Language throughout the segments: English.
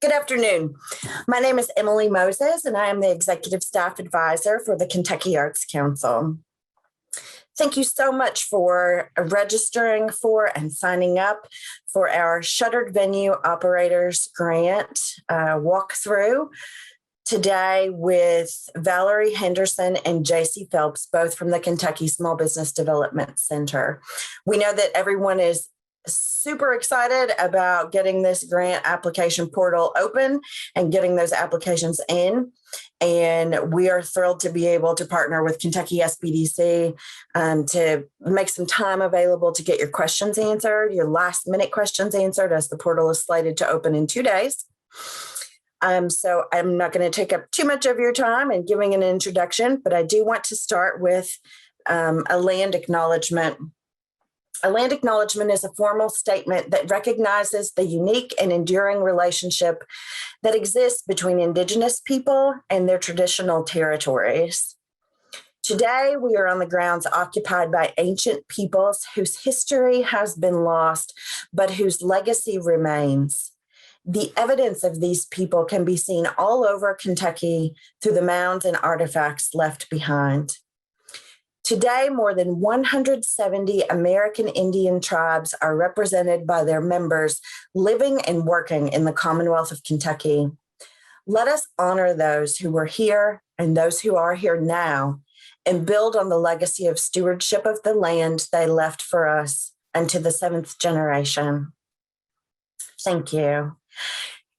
Good afternoon. My name is Emily Moses, and I am the Executive Staff Advisor for the Kentucky Arts Council. Thank you so much for registering for and signing up for our Shuttered Venue Operators Grant walkthrough today with Valerie Henderson and JC Phelps, both from the Kentucky Small Business Development Center. We know that everyone is super excited about getting this grant application portal open and getting those applications in. And we are thrilled to be able to partner with Kentucky Sbdc to make some time available to get your questions answered, your last minute questions answered, as the portal is slated to open in 2 days. So I'm not going to take up too much of your time in giving an introduction, but I do want to start with a land acknowledgement. A land acknowledgement is a formal statement that recognizes the unique and enduring relationship that exists between Indigenous people and their traditional territories. Today, we are on the grounds occupied by ancient peoples whose history has been lost, but whose legacy remains. The evidence of these people can be seen all over Kentucky through the mounds and artifacts left behind. Today, more than 170 American Indian tribes are represented by their members living and working in the Commonwealth of Kentucky. Let us honor those who were here and those who are here now and build on the legacy of stewardship of the land they left for us and to the 7th generation. Thank you.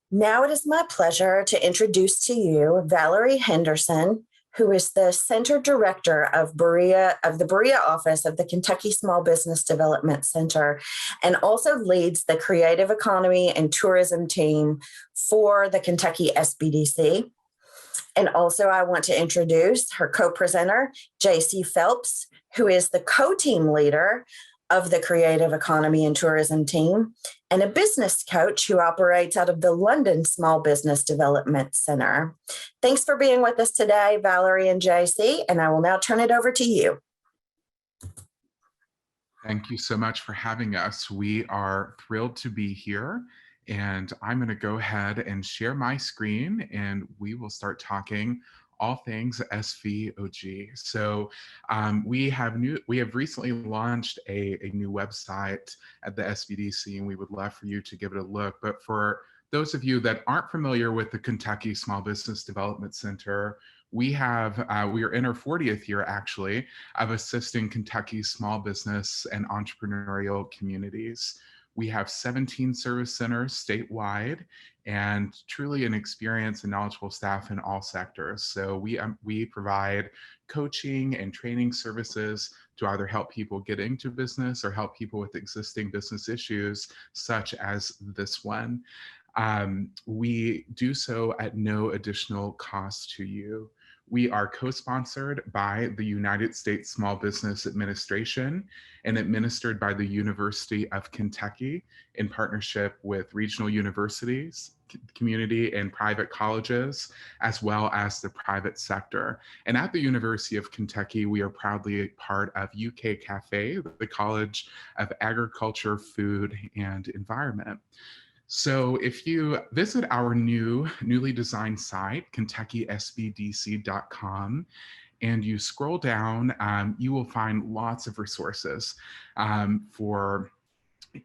Now it is my pleasure to introduce to you Valerie Henderson, who is the Center Director of the Berea office of the Kentucky Small Business Development Center, and also leads the Creative Economy and Tourism team for the Kentucky Sbdc. And also I want to introduce her co-presenter, JC Phelps, who is the co-team leader of the Creative Economy and Tourism team, and a business coach who operates out of the London Small Business Development Center. Thanks for being with us today, Valerie and JC, and I will now turn it over to you. Thank you so much for having us. We are thrilled to be here, and I'm going to go ahead and share my screen, and we will start talking all things SVOG. So we have recently launched a new website at the SBDC, and we would love for you to give it a look. But for those of you that aren't familiar with the Kentucky Small Business Development Center, we are in our 40th year actually of assisting Kentucky small business and entrepreneurial communities. We have 17 service centers statewide and truly an experienced and knowledgeable staff in all sectors. So we provide coaching and training services to either help people get into business or help people with existing business issues, such as this one. We do so at no additional cost to you. We are co-sponsored by the United States Small Business Administration and administered by the University of Kentucky in partnership with regional universities, community and private colleges, as well as the private sector. And at the University of Kentucky, we are proudly a part of UK Cafe, the College of Agriculture, Food, and Environment. So if you visit our newly designed site, KentuckySbdc.com, and you scroll down, you will find lots of resources for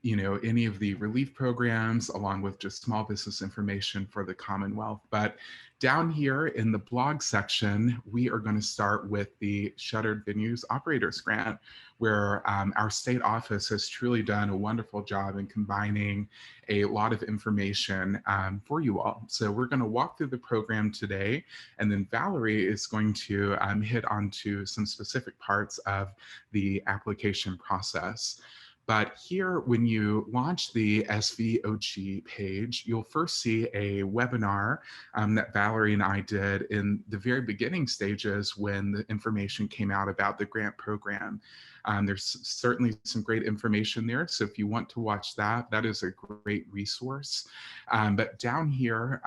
any of the relief programs, along with just small business information for the Commonwealth. But down here in the blog section, we are going to start with the Shuttered Venue Operators Grant, where our state office has truly done a wonderful job in combining a lot of information for you all. So we're going to walk through the program today, and then Valerie is going to hit onto some specific parts of the application process. But here, when you launch the SVOG page, you'll first see a webinar that Valerie and I did in the very beginning stages when the information came out about the grant program. There's certainly some great information there. So if you want to watch that, that is a great resource. But down here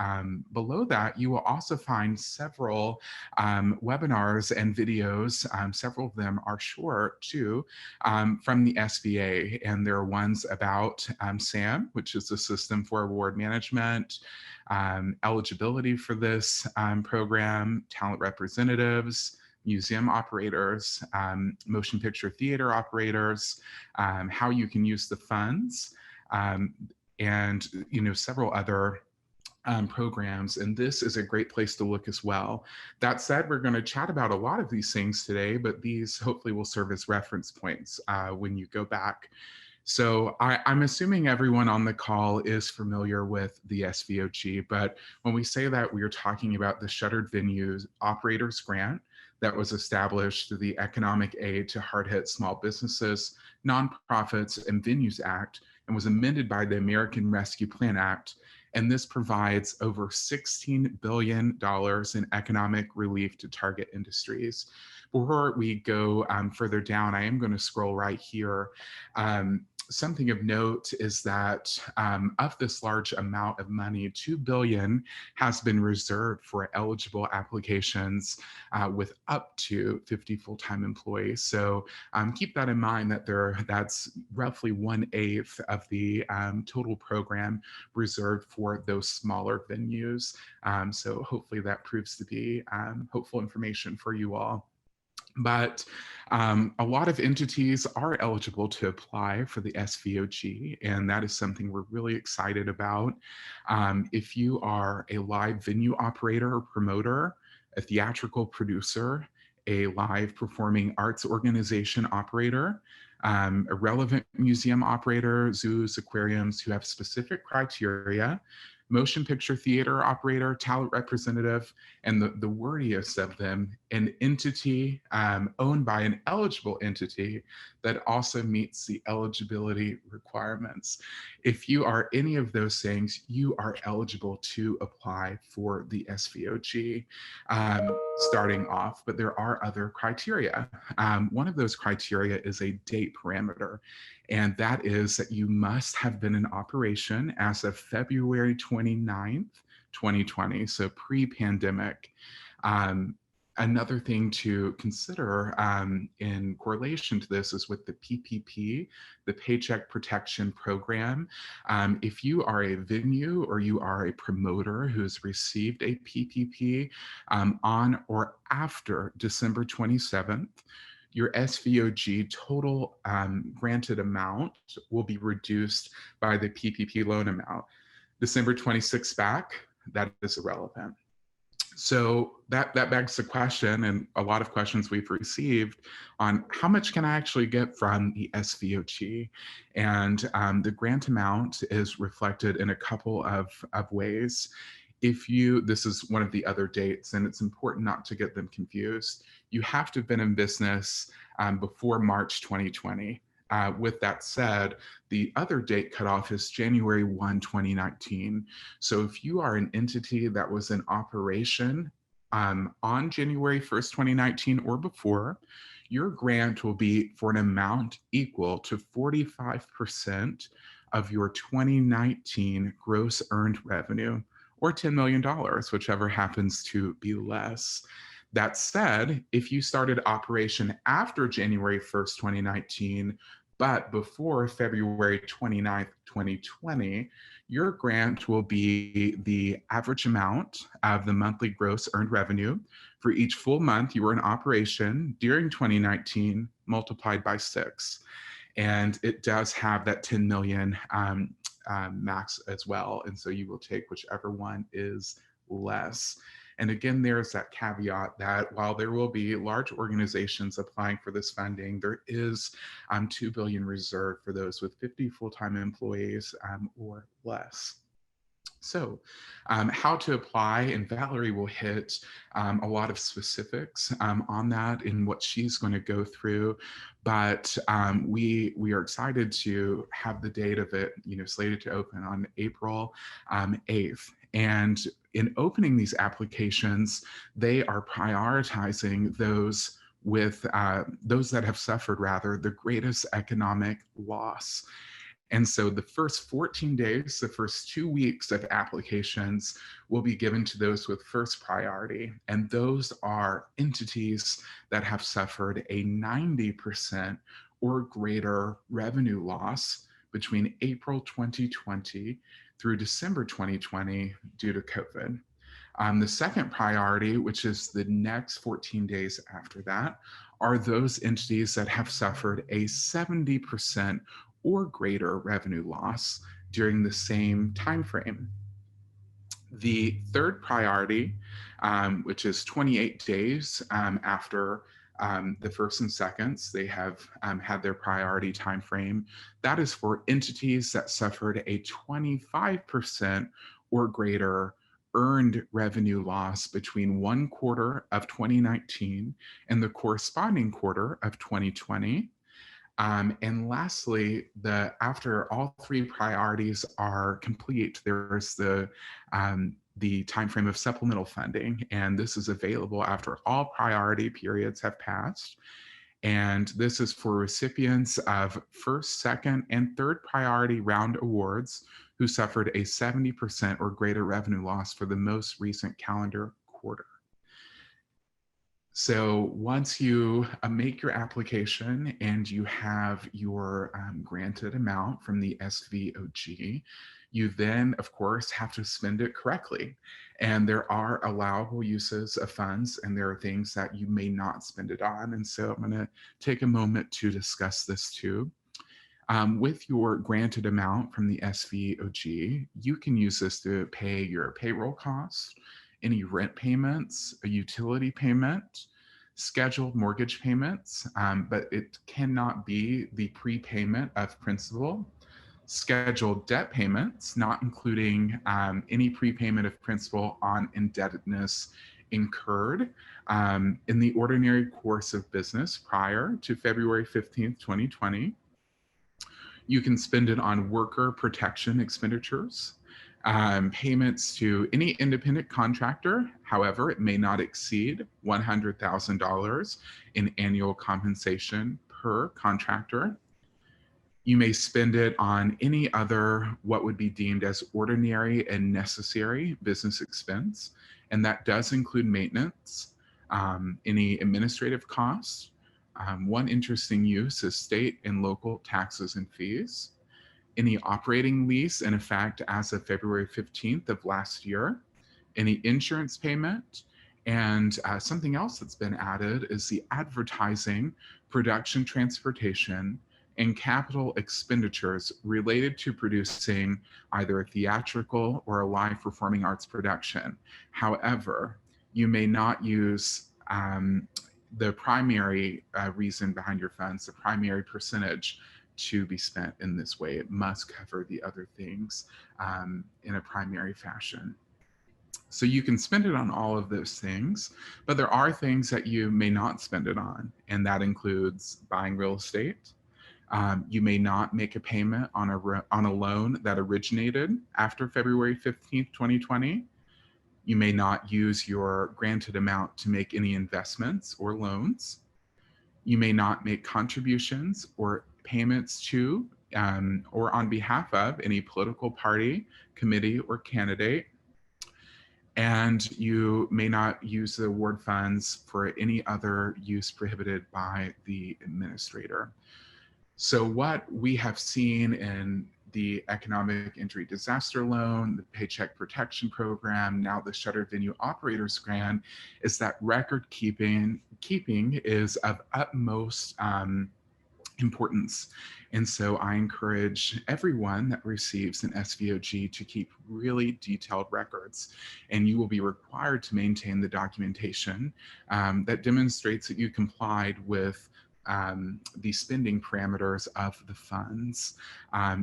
below that, you will also find several webinars and videos. Several of them are short too, from the SBA. today, and there are ones about SAM, which is the System for Award Management, eligibility for this program, talent representatives, museum operators, motion picture theater operators, how you can use the funds, and several other programs, and this is a great place to look as well. That said, we're going to chat about a lot of these things today, but these hopefully will serve as reference points when you go back. So I'm assuming everyone on the call is familiar with the SVOG, but when we say that, we are talking about the Shuttered Venue Operators Grant that was established through the Economic Aid to Hard-Hit Small Businesses, Nonprofits, and Venues Act, and was amended by the American Rescue Plan Act. And this provides over $16 billion in economic relief to target industries. Before we go further down, I am going to scroll right here. Something of note is that of this large amount of money, $2 billion has been reserved for eligible applications with up to 50 full-time employees. So keep that in mind, that that's roughly 1/8 of the total program reserved for those smaller venues. So hopefully that proves to be hopeful information for you all. But a lot of entities are eligible to apply for the SVOG, and that is something we're really excited about. If you are a live venue operator or promoter, a theatrical producer, a live performing arts organization operator, a relevant museum operator, zoos, aquariums who have specific criteria, motion picture theater operator, talent representative, and the wordiest of them, an entity owned by an eligible entity that also meets the eligibility requirements. If you are any of those things, you are eligible to apply for the SVOG starting off, but there are other criteria. One of those criteria is a date parameter, and that is that you must have been in operation as of February 29th, 2020, so pre-pandemic. Another thing to consider in correlation to this is with the PPP, the Paycheck Protection Program. If you are a venue or you are a promoter who has received a PPP on or after December 27th, your SVOG total granted amount will be reduced by the PPP loan amount. December 26th back, that is irrelevant. So that begs the question, and a lot of questions we've received, on how much can I actually get from the SVOG? And the grant amount is reflected in a couple of ways. This is one of the other dates, and it's important not to get them confused. You have to have been in business before March 2020. With that said, the other date cutoff is January 1, 2019. So if you are an entity that was in operation on January 1st, 2019 or before, your grant will be for an amount equal to 45% of your 2019 gross earned revenue, or $10 million, whichever happens to be less. That said, if you started operation after January 1st, 2019, but before February 29th, 2020, your grant will be the average amount of the monthly gross earned revenue for each full month you were in operation during 2019 multiplied by 6. And it does have that 10 million max as well. And so you will take whichever one is less. And again, there's that caveat that while there will be large organizations applying for this funding, there is $2 billion reserved for those with 50 full-time employees or less. So how to apply, and Valerie will hit a lot of specifics on that in what she's going to go through. But we are excited to have the date of it, slated to open on April 8th. And in opening these applications, they are prioritizing those that have suffered the greatest economic loss. And so the first 14 days, the first 2 weeks of applications will be given to those with first priority. And those are entities that have suffered a 90% or greater revenue loss between April 2020 through December 2020 due to COVID. The second priority, which is the next 14 days after that, are those entities that have suffered a 70% or greater revenue loss during the same time frame. The third priority, which is 28 days after the first and seconds, they have had their priority time frame. That is for entities that suffered a 25% or greater earned revenue loss between one quarter of 2019 and the corresponding quarter of 2020. And lastly, after all three priorities are complete, there's the time frame of supplemental funding, and this is available after all priority periods have passed. And this is for recipients of first, second, and third priority round awards who suffered a 70% or greater revenue loss for the most recent calendar quarter. So once you make your application and you have your granted amount from the SVOG, you then, of course, have to spend it correctly. And there are allowable uses of funds, and there are things that you may not spend it on. And so I'm going to take a moment to discuss this too. With your granted amount from the SVOG, you can use this to pay your payroll costs, any rent payments, a utility payment, scheduled mortgage payments, but it cannot be the prepayment of principal, scheduled debt payments, not including any prepayment of principal on indebtedness incurred in the ordinary course of business prior to February 15th, 2020. You can spend it on worker protection expenditures, payments to any independent contractor. However, it may not exceed $100,000 in annual compensation per contractor. You may spend it on any other what would be deemed as ordinary and necessary business expense, and that does include maintenance, any administrative costs. One interesting use is state and local taxes and fees. Any operating lease in effect as of February 15th of last year, any insurance payment, and something else that's been added is the advertising, production, transportation, and capital expenditures related to producing either a theatrical or a live performing arts production. However, you may not use the primary reason behind your funds, the primary percentage to be spent in this way. It must cover the other things in a primary fashion. So you can spend it on all of those things, but there are things that you may not spend it on, and that includes buying real estate. You may not make a payment on a loan that originated after February 15th, 2020. You may not use your granted amount to make any investments or loans. You may not make contributions or payments to or on behalf of any political party, committee, or candidate. And you may not use the award funds for any other use prohibited by the administrator. So what we have seen in the Economic Injury Disaster Loan, the Paycheck Protection Program, now the Shuttered Venue Operators Grant, is that record keeping is of utmost importance. And so I encourage everyone that receives an SVOG to keep really detailed records. And you will be required to maintain the documentation that demonstrates that you complied with the spending parameters of the funds.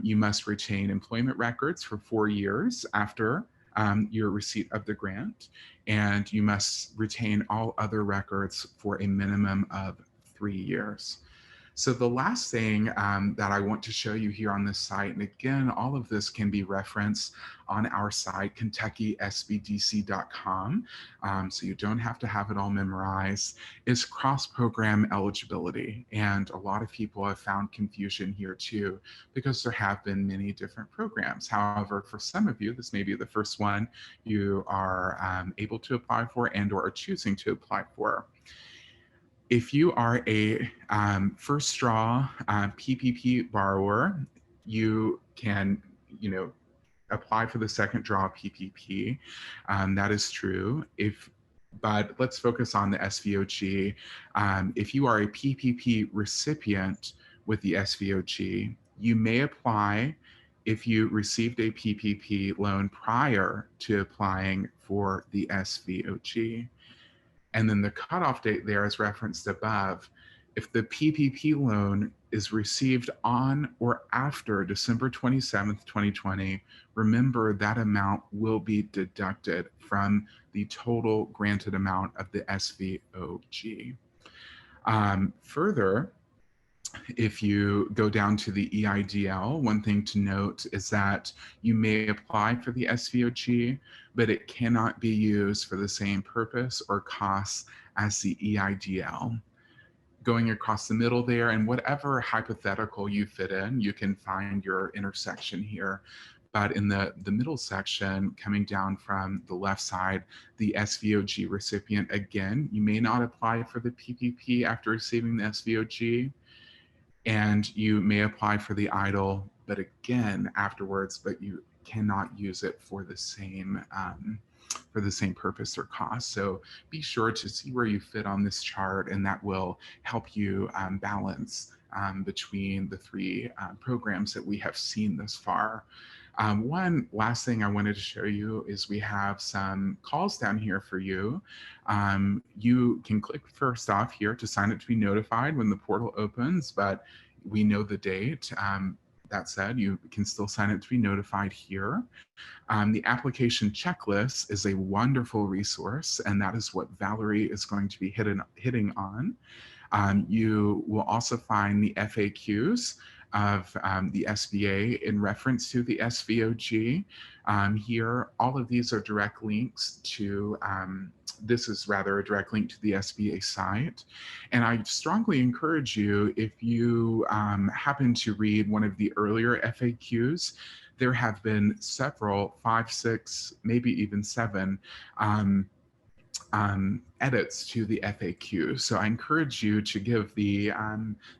You must retain employment records for 4 years after your receipt of the grant, and you must retain all other records for a minimum of 3 years. So the last thing that I want to show you here on this site, and again, all of this can be referenced on our site, KentuckySbdc.com, so you don't have to have it all memorized, is cross-program eligibility. And a lot of people have found confusion here too, because there have been many different programs. However, for some of you, this may be the first one you are able to apply for and or are choosing to apply for. If you are a first draw PPP borrower, you can, apply for the second draw PPP. That is true. But let's focus on the SVOG. If you are a PPP recipient with the SVOG, you may apply if you received a PPP loan prior to applying for the SVOG. And then the cutoff date there is referenced above. If the PPP loan is received on or after December 27th, 2020, remember that amount will be deducted from the total granted amount of the SVOG. Further, if you go down to the EIDL, one thing to note is that you may apply for the SVOG, but it cannot be used for the same purpose or costs as the EIDL. Going across the middle there, and whatever hypothetical you fit in, you can find your intersection here. But in the middle section, coming down from the left side, the SVOG recipient, again, you may not apply for the PPP after receiving the SVOG, and you may apply for the EIDL, but again, afterwards, but you cannot use it for the same purpose or cost. So be sure to see where you fit on this chart, and that will help you balance between the three programs that we have seen thus far. One last thing I wanted to show you is we have some calls down here for you. You can click first off here to sign up to be notified when the portal opens, but we know the date. That said, you can still sign up to be notified here. The application checklist is a wonderful resource, and that is what Valerie is going to be hitting on. You will also find the FAQs of the SBA in reference to the SVOG. Here, all of these are direct links to, this is rather a direct link to the SBA site. And I strongly encourage you, if you happen to read one of the earlier FAQs, there have been several, 5, 6, maybe even 7 edits to the FAQ. So I encourage you to give the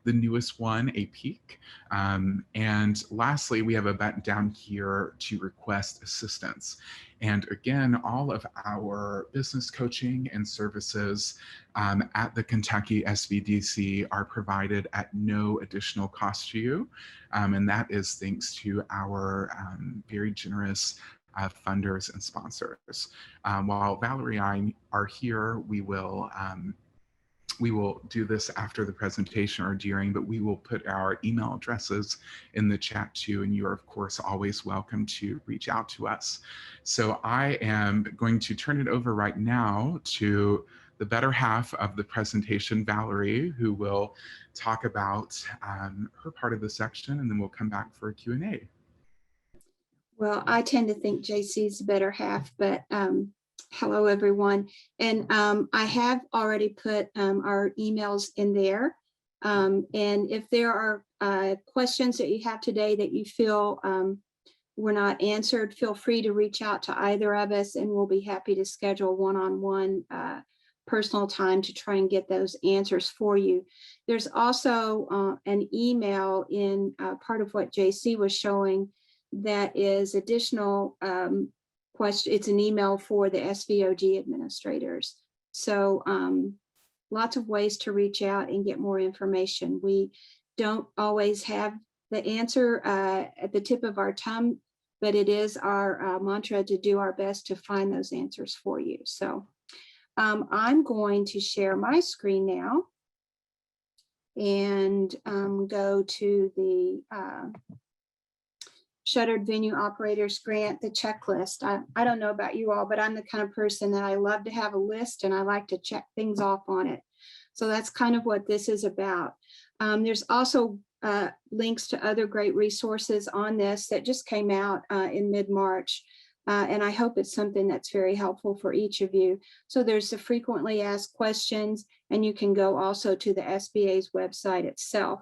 newest one a peek. And lastly, we have a button down here to request assistance. And again, all of our business coaching and services at the Kentucky Sbdc are provided at no additional cost to you. And that is thanks to our very generous funders and sponsors. While Valerie and I are here, we will do this after the presentation or during, but we will put our email addresses in the chat too, and you are of course always welcome to reach out to us. So I am going to turn it over right now to the better half of the presentation, Valerie, who will talk about her part of the section, and then we'll come back for a Q&A. Well, I tend to think JC's the better half, but hello, everyone. And I have already put our emails in there. And if there are questions that you have today that you feel were not answered, feel free to reach out to either of us, and we'll be happy to schedule one-on-one personal time to try and get those answers for you. There's also an email in part of what JC was showing that is additional question. It's an email for the SVOG administrators. So lots of ways to reach out and get more information. We don't always have the answer at the tip of our tongue, but it is our mantra to do our best to find those answers for you. So I'm going to share my screen now and go to the Shuttered Venue Operators Grant, the checklist. I don't know about you all, but I'm the kind of person that I love to have a list and I like to check things off on it. So that's kind of what this is about. There's also links to other great resources on this that just came out in mid-March. And I hope it's something that's very helpful for each of you. So there's the frequently asked questions, and you can go also to the SBA's website itself.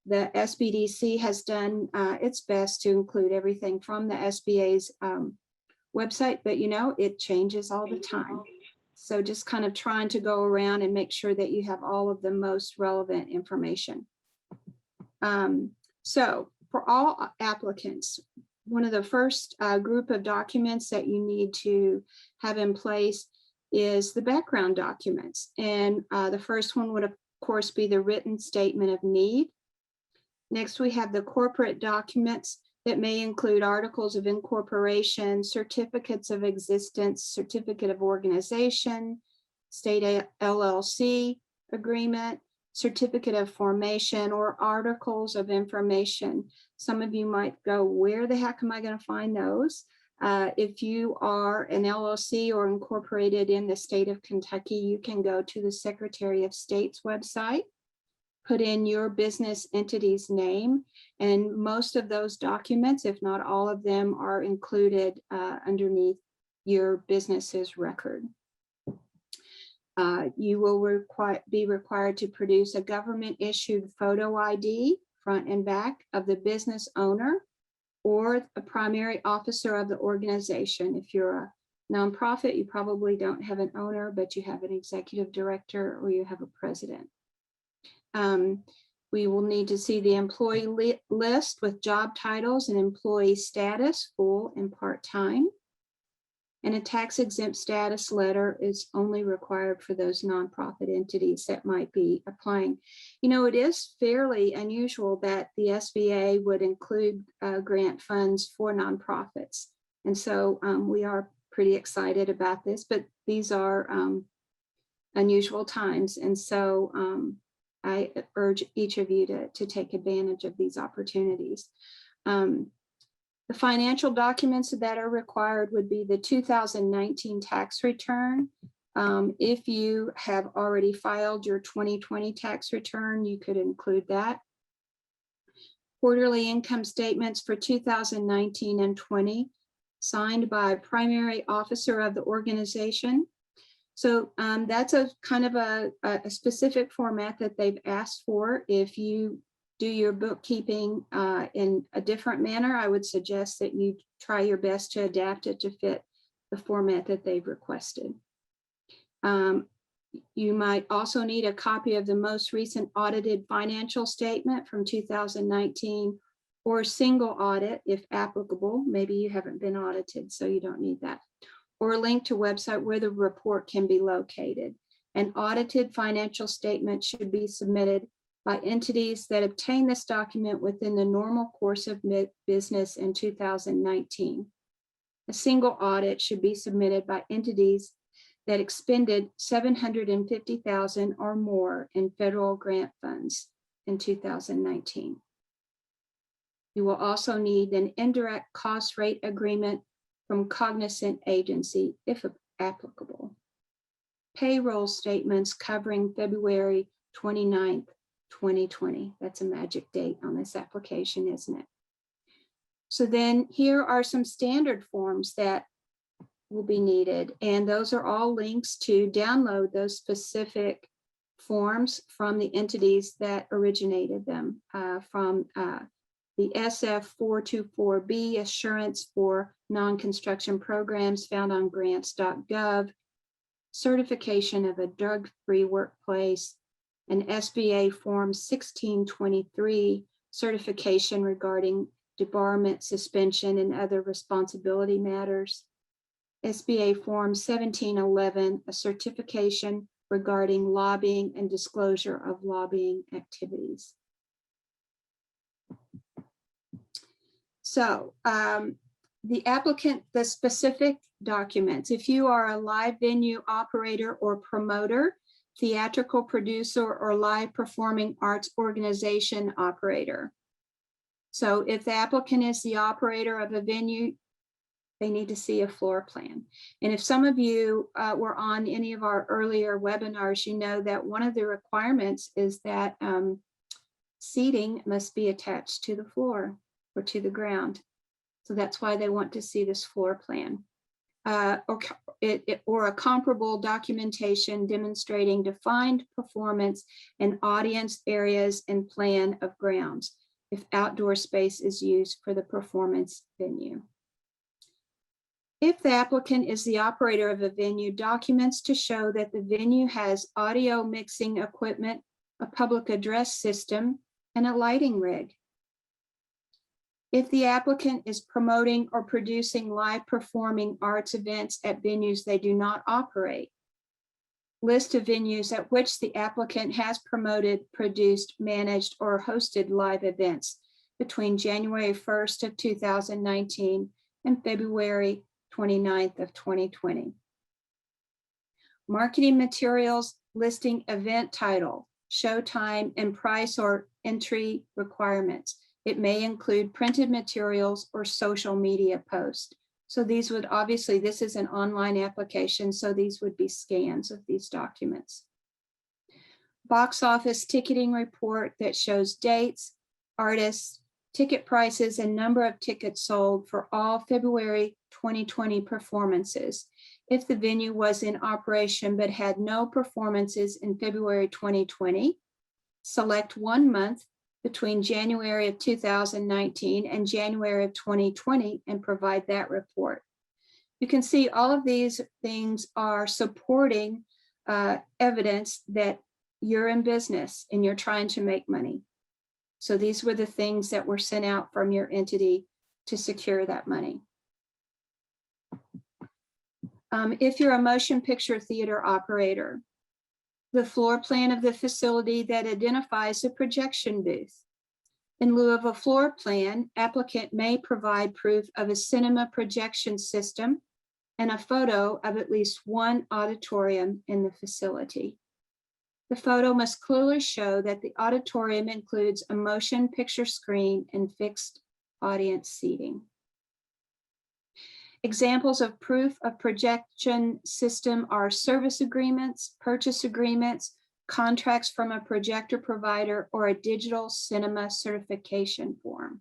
The Sbdc has done its best to include everything from the SBA's website, but you know, it changes all the time. So just kind of trying to go around and make sure that you have all of the most relevant information. So for all applicants, one of the first group of documents that you need to have in place is the background documents. And the first one would, of course, be the written statement of need. Next, we have the corporate documents that may include articles of incorporation, certificates of existence, certificate of organization, state LLC agreement, certificate of formation, or articles of information. Some of you might go, where the heck am I going to find those? If you are an LLC or incorporated in the state of Kentucky, you can go to the Secretary of State's website, put in your business entity's name, and most of those documents, if not all of them, are included underneath your business's record. You will be required to produce a government-issued photo ID, front and back, of the business owner or a primary officer of the organization. If you're a nonprofit, you probably don't have an owner, but you have an executive director or you have a president. We will need to see the employee list with job titles and employee status, full and part-time. And a tax exempt status letter is only required for those nonprofit entities that might be applying. You know, it is fairly unusual that the SBA would include grant funds for nonprofits. And so we are pretty excited about this, but these are unusual times. And so I urge each of you to take advantage of these opportunities. The financial documents that are required would be the 2019 tax return. If you have already filed your 2020 tax return, you could include that. Quarterly income statements for 2019 and 20, signed by a primary officer of the organization. So that's a kind of a specific format that they've asked for. If you do your bookkeeping in a different manner, I would suggest that you try your best to adapt it to fit the format that they've requested. You might also need a copy of the most recent audited financial statement from 2019 or single audit if applicable. Maybe you haven't been audited, so you don't need that. Or a link to a website where the report can be located. An audited financial statement should be submitted by entities that obtain this document within the normal course of business in 2019. A single audit should be submitted by entities that expended $750,000 or more in federal grant funds in 2019. You will also need an indirect cost rate agreement from cognizant agency, if applicable. Payroll statements covering February 29th, 2020. That's a magic date on this application, isn't it? So then here are some standard forms that will be needed. And those are all links to download those specific forms from the entities that originated them, from the SF424B assurance for non-construction programs found on grants.gov, certification of a drug-free workplace, an SBA Form 1623 certification regarding debarment, suspension, and other responsibility matters. SBA Form 1711, a certification regarding lobbying and disclosure of lobbying activities. So the specific documents, if you are a live venue operator or promoter, theatrical producer, or live performing arts organization operator. So if the applicant is the operator of a venue, they need to see a floor plan. And if some of you were on any of our earlier webinars, you know that one of the requirements is that seating must be attached to the floor or to the ground. So that's why they want to see this floor plan. Or a comparable documentation demonstrating defined performance and audience areas and plan of grounds if outdoor space is used for the performance venue. If the applicant is the operator of a venue, documents to show that the venue has audio mixing equipment, a public address system, and a lighting rig. If the applicant is promoting or producing live performing arts events at venues they do not operate. List of venues at which the applicant has promoted, produced, managed, or hosted live events between January 1st of 2019 and February 29th of 2020. Marketing materials listing event title, show time, and price or entry requirements. It may include printed materials or social media posts. So these would obviously, this is an online application, so these would be scans of these documents. Box office ticketing report that shows dates, artists, ticket prices, and number of tickets sold for all February 2020 performances. If the venue was in operation but had no performances in February 2020, select 1 month between January of 2019 and January of 2020 and provide that report. You can see all of these things are supporting evidence that you're in business and you're trying to make money. So these were the things that were sent out from your entity to secure that money. If you're a motion picture theater operator, the floor plan of the facility that identifies a projection booth. In lieu of a floor plan, applicant may provide proof of a cinema projection system and a photo of at least one auditorium in the facility. The photo must clearly show that the auditorium includes a motion picture screen and fixed audience seating. Examples of proof of projection system are service agreements, purchase agreements, contracts from a projector provider, or a digital cinema certification form.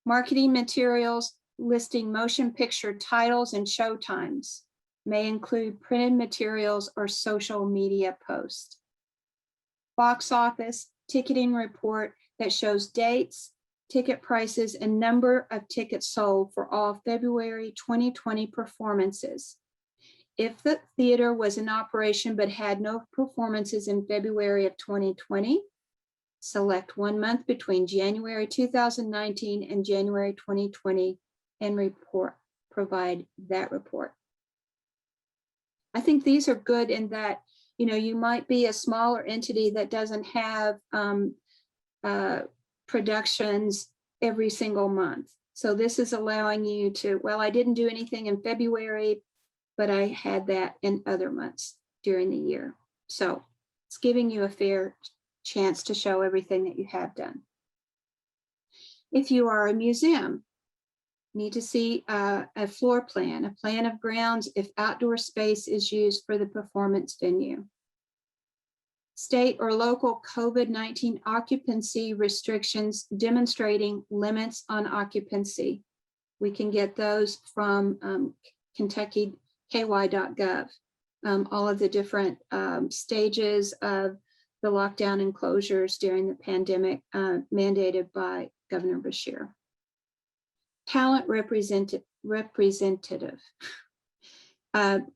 Marketing materials listing motion picture titles and show times may include printed materials or social media posts. Box office ticketing report that shows dates, ticket prices, and number of tickets sold for all February 2020 performances. If the theater was in operation but had no performances in February of 2020, select 1 month between January 2019 and January 2020 and provide that report. I think these are good in that, you know, you might be a smaller entity that doesn't have productions every single month. So this is allowing you to, well, I didn't do anything in February, but I had that in other months during the year. So it's giving you a fair chance to show everything that you have done. If you are a museum, you need to see a floor plan, a plan of grounds if outdoor space is used for the performance venue. State or local COVID-19 occupancy restrictions demonstrating limits on occupancy. We can get those from Kentucky ky.gov, all of the different stages of the lockdown and closures during the pandemic mandated by Governor Beshear. Talent representative.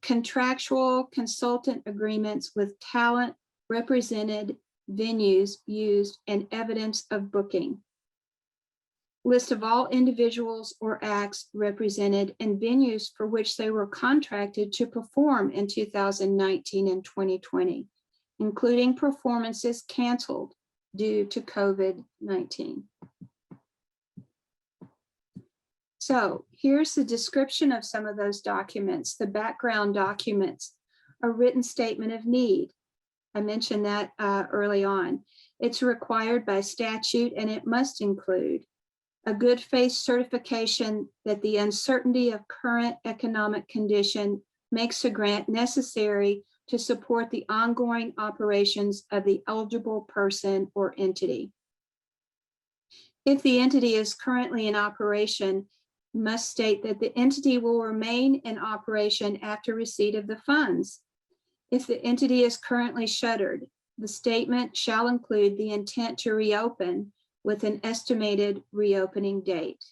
Contractual consultant agreements with talent represented venues used and evidence of booking. List of all individuals or acts represented and venues for which they were contracted to perform in 2019 and 2020, including performances canceled due to COVID-19. So here's the description of some of those documents. The background documents, a written statement of need. I mentioned that early on. It's required by statute and it must include a good faith certification that the uncertainty of current economic condition makes a grant necessary to support the ongoing operations of the eligible person or entity. If the entity is currently in operation, must state that the entity will remain in operation after receipt of the funds. If the entity is currently shuttered, the statement shall include the intent to reopen with an estimated reopening date.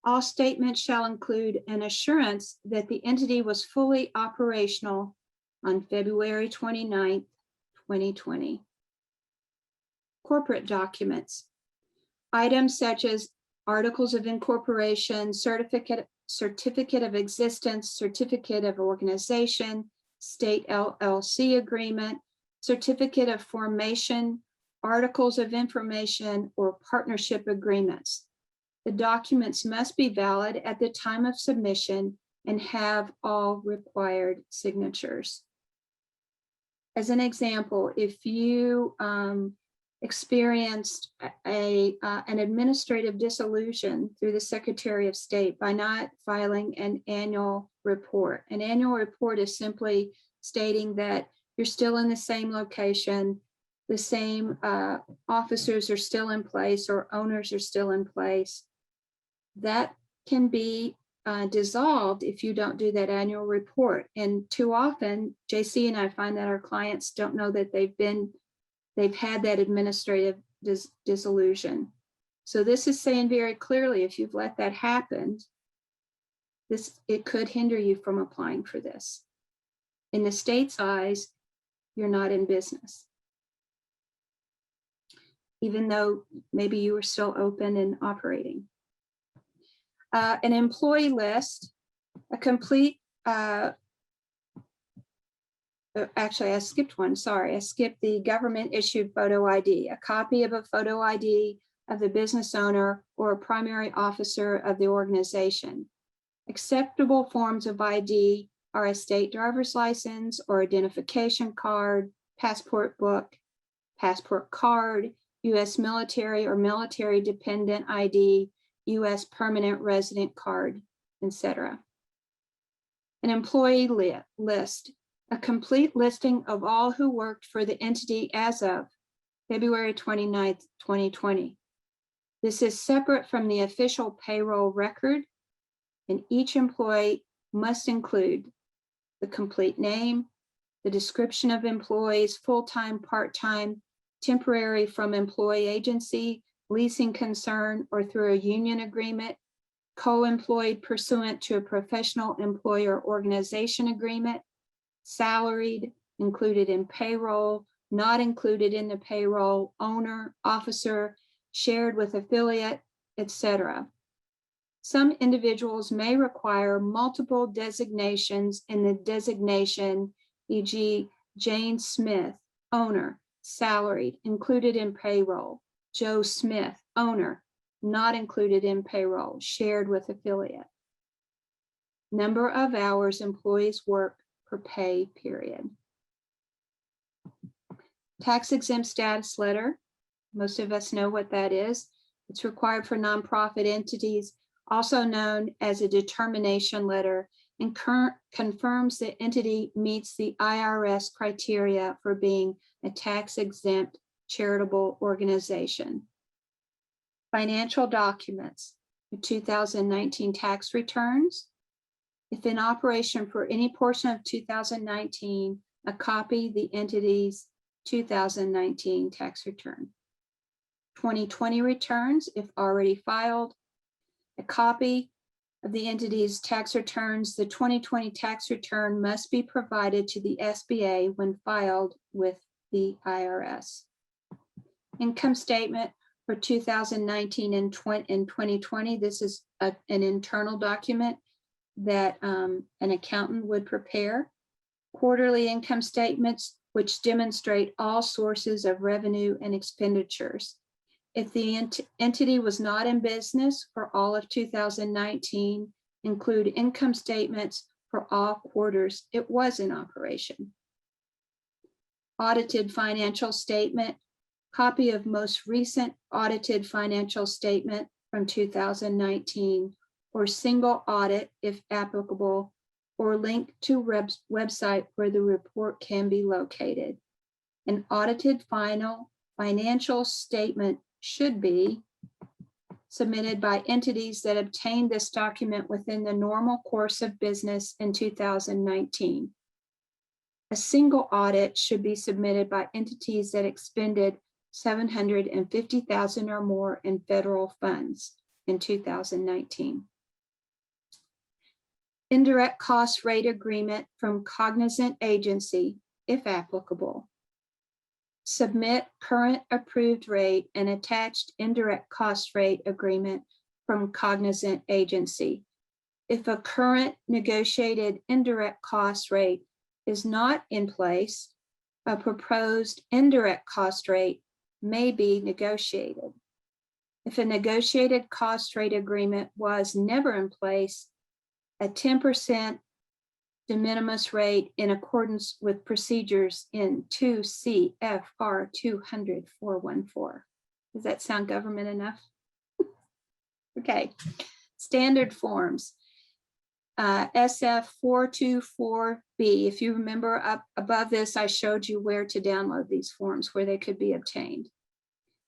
All statements shall include an assurance that the entity was fully operational on February 29th, 2020. Corporate documents. Items such as articles of incorporation, certificate of existence, certificate of organization, state LLC agreement, certificate of formation, articles of information, or partnership agreements. The documents must be valid at the time of submission and have all required signatures. As an example, if you experienced an administrative dissolution through the Secretary of State by not filing an annual report. An annual report is simply stating that you're still in the same location, the same officers are still in place or owners are still in place. That can be dissolved if you don't do that annual report. And too often, JC and I find that our clients don't know that they've had that administrative dissolution. So this is saying very clearly, if you've let that happen, it could hinder you from applying for this. In the state's eyes, you're not in business. Even though maybe you were still open and operating. An employee list, a complete, actually, I skipped one, sorry. I skipped the government issued photo ID, a copy of a photo ID of the business owner or a primary officer of the organization. Acceptable forms of ID are a state driver's license or identification card, passport book, passport card, U.S. military or military dependent ID, U.S. permanent resident card, etc. An employee list, a complete listing of all who worked for the entity as of February 29th, 2020. This is separate from the official payroll record, and each employee must include the complete name, the description of employees, full-time, part-time, temporary from employee agency, leasing concern, or through a union agreement, co-employed pursuant to a professional employer organization agreement, salaried, included in payroll, not included in the payroll, owner, officer, shared with affiliate, etc. Some individuals may require multiple designations in the designation, e.g. Jane Smith, owner, salaried, included in payroll. Joe Smith, owner, not included in payroll, shared with affiliate. Number of hours employees work per pay period. Tax exempt status letter. Most of us know what that is. It's required for nonprofit entities, also known as a determination letter, and confirms the entity meets the IRS criteria for being a tax exempt charitable organization. Financial documents, the 2019 tax returns. If in operation for any portion of 2019, a copy the entity's 2019 tax return. 2020 returns, if already filed, a copy of the entity's tax returns. The 2020 tax return must be provided to the SBA when filed with the IRS. Income statement for 2019 and 2020. This is an internal document that an accountant would prepare. Quarterly income statements, which demonstrate all sources of revenue and expenditures. If the entity was not in business for all of 2019, include income statements for all quarters it was in operation. Audited financial statement, copy of most recent audited financial statement from 2019, or single audit if applicable, or link to website where the report can be located. An audited final financial statement should be submitted by entities that obtained this document within the normal course of business in 2019. A single audit should be submitted by entities that expended $750,000 or more in federal funds in 2019. indirect cost rate agreement from cognizant agency, if applicable. Submit current approved rate and attached indirect cost rate agreement from cognizant agency. If a current negotiated indirect cost rate is not in place, a proposed indirect cost rate may be negotiated. If a negotiated cost rate agreement was never in place, a 10% de minimis rate in accordance with procedures in 2 CFR 200-414. Does that sound government enough? Okay, standard forms. SF 424B. If you remember up above this, I showed you where to download these forms, where they could be obtained.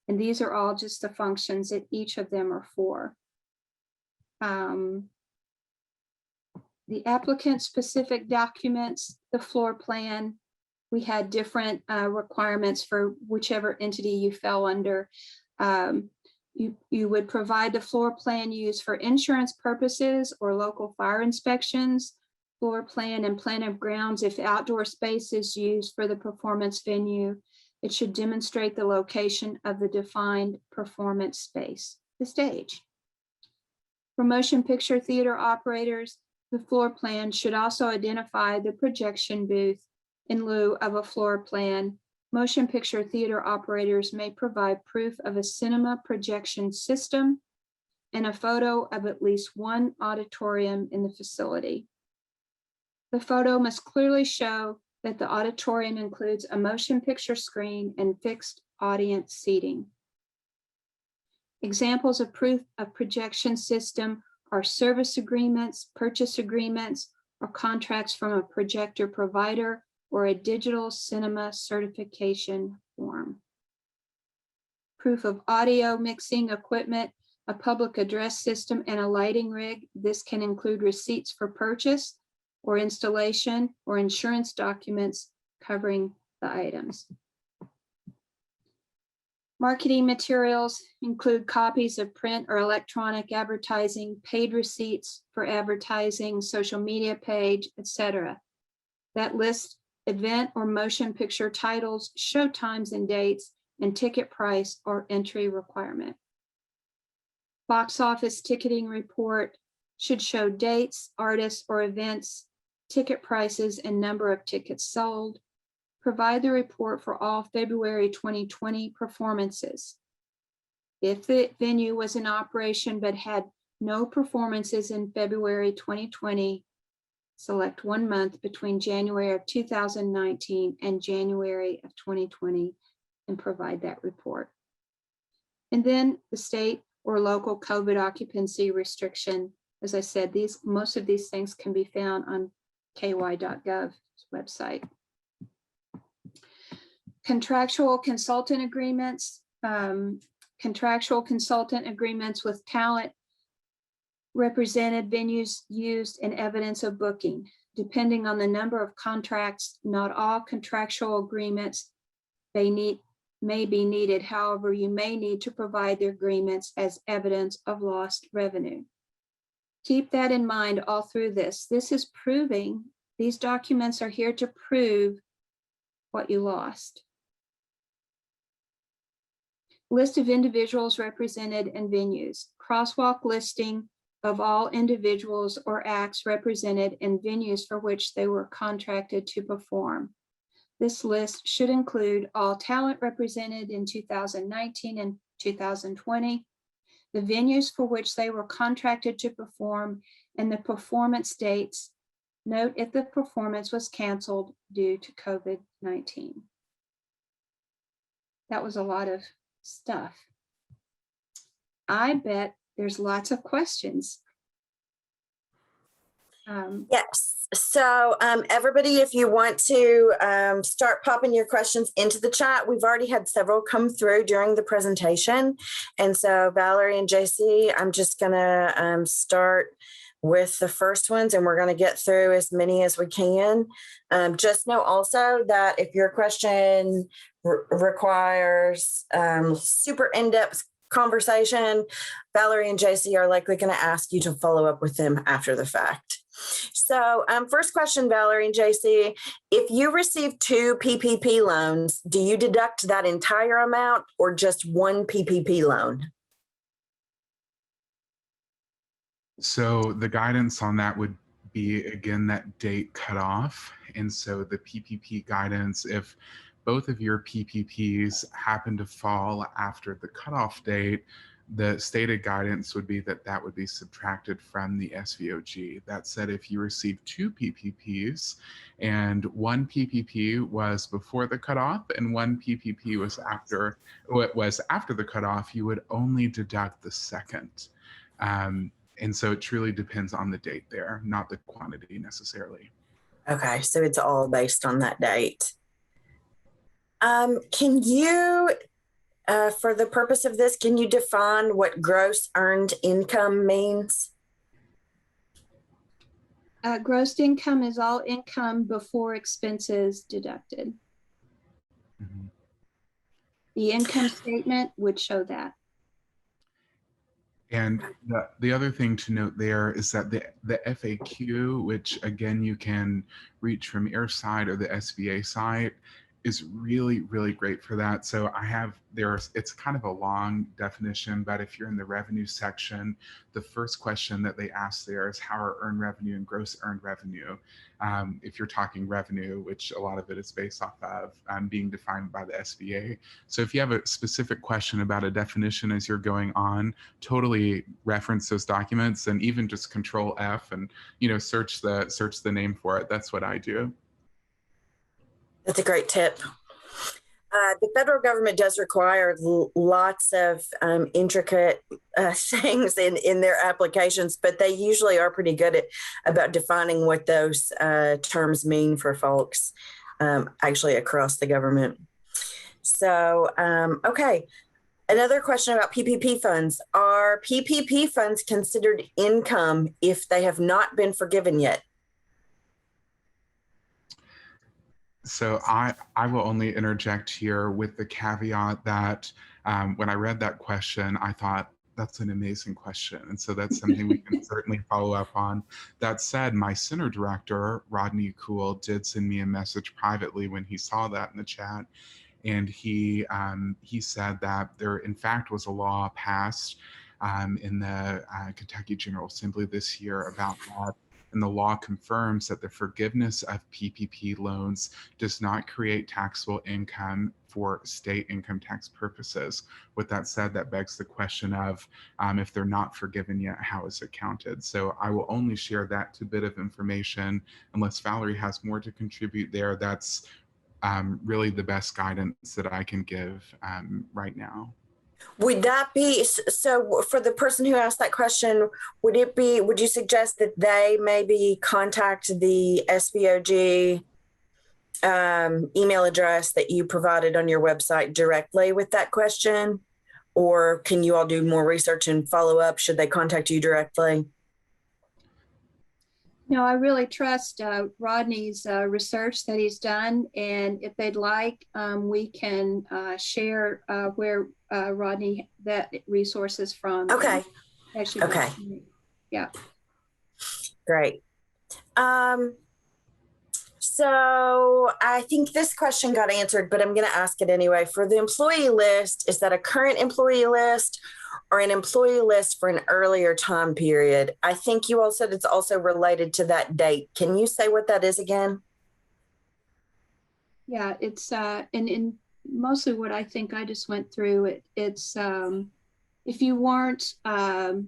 And these are all just the functions that each of them are for. The applicant specific documents, the floor plan, we had different requirements for whichever entity you fell under. You would provide the floor plan used for insurance purposes or local fire inspections, floor plan and plan of grounds if outdoor space is used for the performance venue. It should demonstrate the location of the defined performance space, the stage. For motion picture theater operators, the floor plan should also identify the projection booth in lieu of a floor plan. Motion picture theater operators may provide proof of a cinema projection system and a photo of at least one auditorium in the facility. The photo must clearly show that the auditorium includes a motion picture screen and fixed audience seating. Examples of proof of projection system are service agreements, purchase agreements, or contracts from a projector provider or a digital cinema certification form. Proof of audio mixing equipment, a public address system, and a lighting rig. This can include receipts for purchase or installation or insurance documents covering the items. Marketing materials include copies of print or electronic advertising, paid receipts for advertising, social media page, etc. That lists event or motion picture titles, show times and dates, and ticket price or entry requirement. Box office ticketing report should show dates, artists, or events, ticket prices, and number of tickets sold. Provide the report for all February 2020 performances. If the venue was in operation but had no performances in February 2020, select 1 month between January of 2019 and January of 2020 and provide that report. And then the state or local COVID occupancy restriction. As I said, most of these things can be found on ky.gov's website. Contractual consultant agreements. Contractual consultant agreements with talent represented venues used in evidence of booking. Depending on the number of contracts, not all contractual agreements may be needed. However, you may need to provide the agreements as evidence of lost revenue. Keep that in mind all through this. This is proving, these documents are here to prove what you lost. List of individuals represented in venues. Crosswalk listing of all individuals or acts represented in venues for which they were contracted to perform. This list should include all talent represented in 2019 and 2020, the venues for which they were contracted to perform, and the performance dates. Note if the performance was canceled due to COVID-19. That was a lot of stuff. I bet there's lots of questions. Yes. So everybody, if you want to start popping your questions into the chat, we've already had several come through during the presentation. And so Valerie and JC, I'm just going to start with the first ones, and we're going to get through as many as we can. Just know also that if your question requires super in-depth conversation, Valerie and JC are likely going to ask you to follow up with them after the fact. So first question, Valerie and JC, if you receive 2 PPP loans, do you deduct that entire amount or just one PPP loan? So the guidance on that would be, again, that date cutoff. And so the PPP guidance, if both of your PPPs happen to fall after the cutoff date, the stated guidance would be that that would be subtracted from the SVOG. That said, if you receive 2 PPPs and one PPP was before the cutoff and one PPP was after the cutoff, you would only deduct the second. And so it truly depends on the date there, not the quantity necessarily. Okay, so it's all based on that date. Can you, for the purpose of this, can you define what gross earned income means? Gross income is all income before expenses deducted. Mm-hmm. The income statement would show that. And the other thing to note there is that the FAQ, which again you can reach from your side or the SBA site, is really, really great for that. So it's kind of a long definition, but if you're in the revenue section, the first question that they ask there is how are earned revenue and gross earned revenue? If you're talking revenue, which a lot of it is based off of being defined by the SBA. So if you have a specific question about a definition as you're going on, totally reference those documents and even just Control F and search the name for it. That's what I do. That's a great tip. The federal government does require lots of intricate things in their applications, but they usually are pretty good about defining what those terms mean for folks actually across the government. So, okay. Another question about PPP funds. Are PPP funds considered income if they have not been forgiven yet? So I will only interject here with the caveat that when I read that question, I thought that's an amazing question. And so that's something we can certainly follow up on. That said, my center director, Rodney Cool, did send me a message privately when he saw that in the chat. And he said that there, in fact, was a law passed in the Kentucky General Assembly this year about that. And the law confirms that the forgiveness of PPP loans does not create taxable income for state income tax purposes. With that said, that begs the question of if they're not forgiven yet, how is it counted? So I will only share that bit of information unless Valerie has more to contribute there. That's really the best guidance that I can give right now. Would that be, so for the person who asked that question, would you suggest that they maybe contact the SVOG email address that you provided on your website directly with that question? Or can you all do more research and follow up? Should they contact you directly? No, I really trust Rodney's research that he's done. And if they'd like, we can share where Rodney, that resource is from. Okay. Okay. Yeah. Great. So I think this question got answered, but I'm going to ask it anyway. For the employee list, is that a current employee list or an employee list for an earlier time period? I think you all said it's also related to that date. Can you say what that is again? Yeah, it's and mostly what I think I just went through. It's if you weren't well,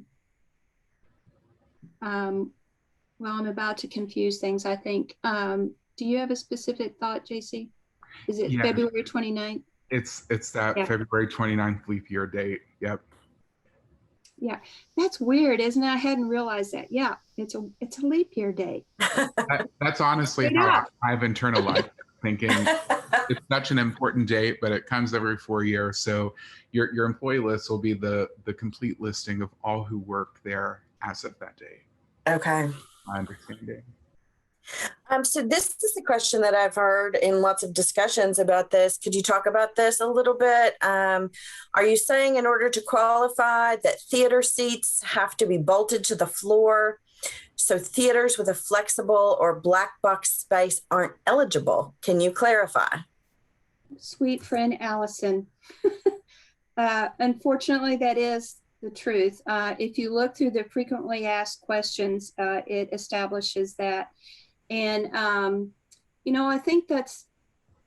I'm about to confuse things, I think. Do you have a specific thought, JC? Is it February 29th? It's that February 29th leap year date. Yep. Yeah, that's weird, isn't it? I hadn't realized that. Yeah, it's a leap year date. That's honestly how I've internalized thinking. It's such an important date, but it comes every 4 years. So your employee list will be the complete listing of all who work there as of that date. Okay. My understanding. So this is a question that I've heard in lots of discussions about this. Could you talk about this a little bit? Are you saying in order to qualify that theater seats have to be bolted to the floor? So theaters with a flexible or black box space aren't eligible. Can you clarify? Sweet friend Allison. Unfortunately, that is the truth. If you look through the frequently asked questions, it establishes that. And, I think that's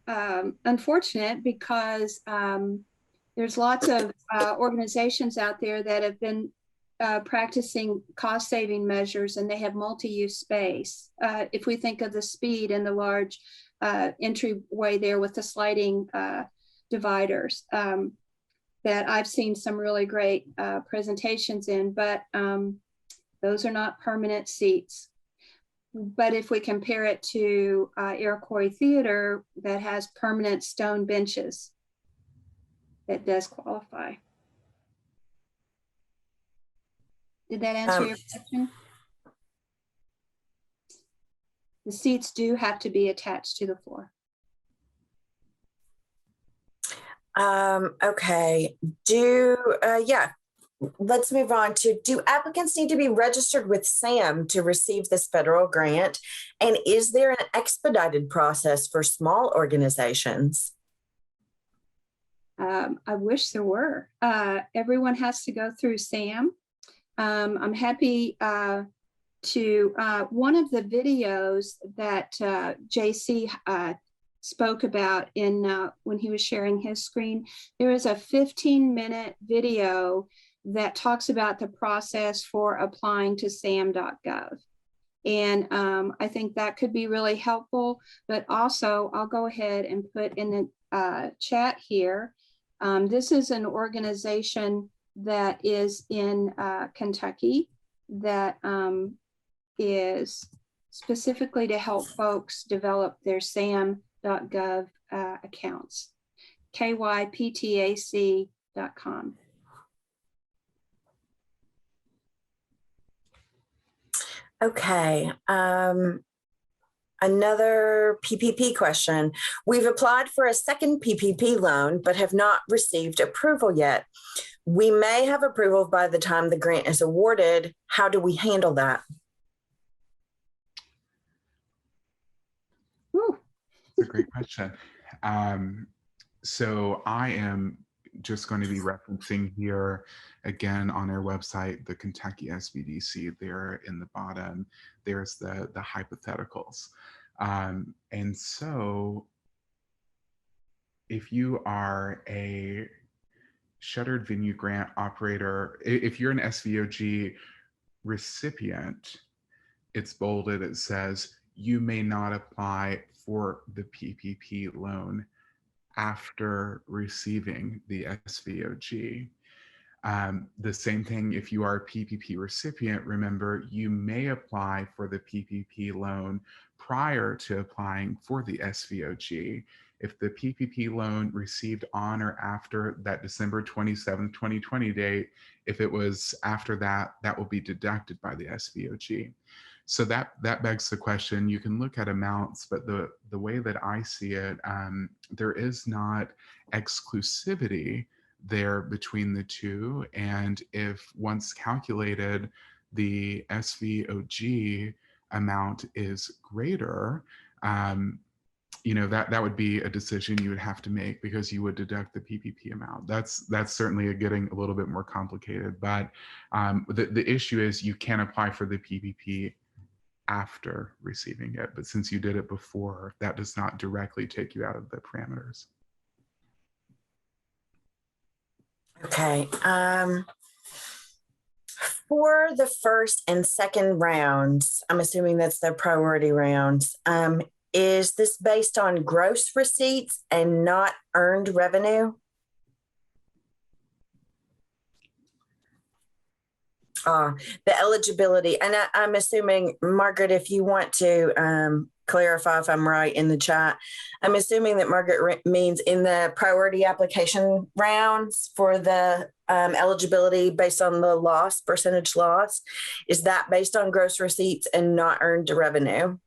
unfortunate because there's lots of organizations out there that have been practicing cost-saving measures, and they have multi-use space. If we think of the speed and the large entryway there with the sliding dividers, that I've seen some really great presentations in, but those are not permanent seats. But if we compare it to Iroquois Theater that has permanent stone benches, that does qualify. Did that answer your question? The seats do have to be attached to the floor. Okay. Let's move on to, do applicants need to be registered with SAM to receive this federal grant? And is there an expedited process for small organizations? I wish there were. Everyone has to go through SAM. I'm happy to, one of the videos that JC spoke about in when he was sharing his screen, there is a 15-minute video that talks about the process for applying to sam.gov. And I think that could be really helpful, but also I'll go ahead and put in the chat here. This is an organization that is in Kentucky that is specifically to help folks develop their sam.gov accounts, kyptac.com. Okay. Another PPP question. We've applied for a second PPP loan, but have not received approval yet. We may have approval by the time the grant is awarded. How do we handle that? That's a great question. So I am just going to be referencing here again on our website, the Kentucky Sbdc. There in the bottom, there's the hypotheticals. And so if you are a Shuttered Venue Grant operator, if you're an SVOG recipient, it's bolded, it says you may not apply for the PPP loan after receiving the SVOG. The same thing if you are a PPP recipient, remember you may apply for the PPP loan prior to applying for the SVOG. If the PPP loan received on or after that December 27, 2020 date, if it was after that, that will be deducted by the SVOG. So that begs the question. You can look at amounts, but the way that I see it, there is not exclusivity there between the two. And if once calculated, the SVOG amount is greater, that would be a decision you would have to make because you would deduct the PPP amount. That's certainly getting a little bit more complicated, but the issue is you can apply for the PPP after receiving it, but since you did it before, that does not directly take you out of the parameters. Okay. For the first and second rounds, I'm assuming that's the priority rounds, is this based on gross receipts and not earned revenue? The eligibility, and I'm assuming, Margaret, if you want to clarify if I'm right in the chat, I'm assuming that Margaret means in the priority application rounds for the eligibility based on the loss, percentage loss, is that based on gross receipts and not earned revenue?